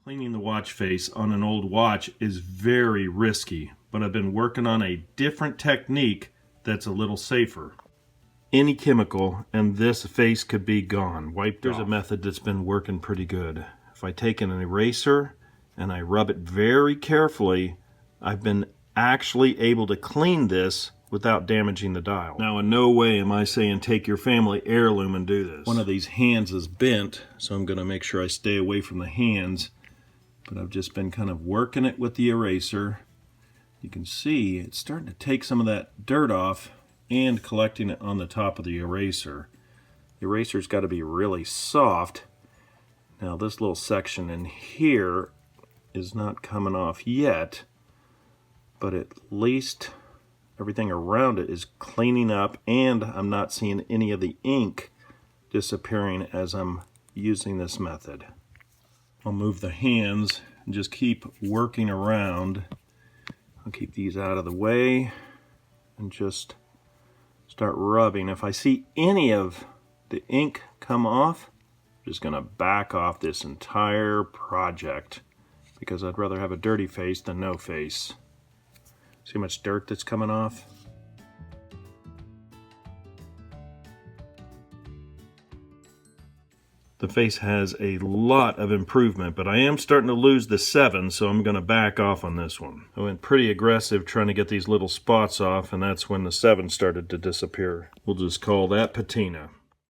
Cleaning the watch face on an old watch is very risky, but I've been working on a different technique that's a little safer. Any chemical and this face could be gone, wiped off. There's a method that's been working pretty good. If I take an eraser and I rub it very carefully, I've been actually able to clean this without damaging the dial. Now, in no way am I saying take your family heirloom and do this. One of these hands is bent, so I'm going to make sure I stay away from the hands. But I've just been kind of working it with the eraser. You can see it's starting to take some of that dirt off and collecting it on the top of the eraser. The eraser's got to be really soft. Now this little section in here is not coming off yet, but at least everything around it is cleaning up, and I'm not seeing any of the ink disappearing as I'm using this method. I'll move the hands and just keep working around. I'll keep these out of the way and just start rubbing. If I see any of the ink come off, I'm just going to back off this entire project because I'd rather have a dirty face than no face. See how much dirt that's coming off? The face has a lot of improvement, but I am starting to lose the 7, so I'm going to back off on this one. I went pretty aggressive trying to get these little spots off, and that's when the 7 started to disappear. We'll just call that patina.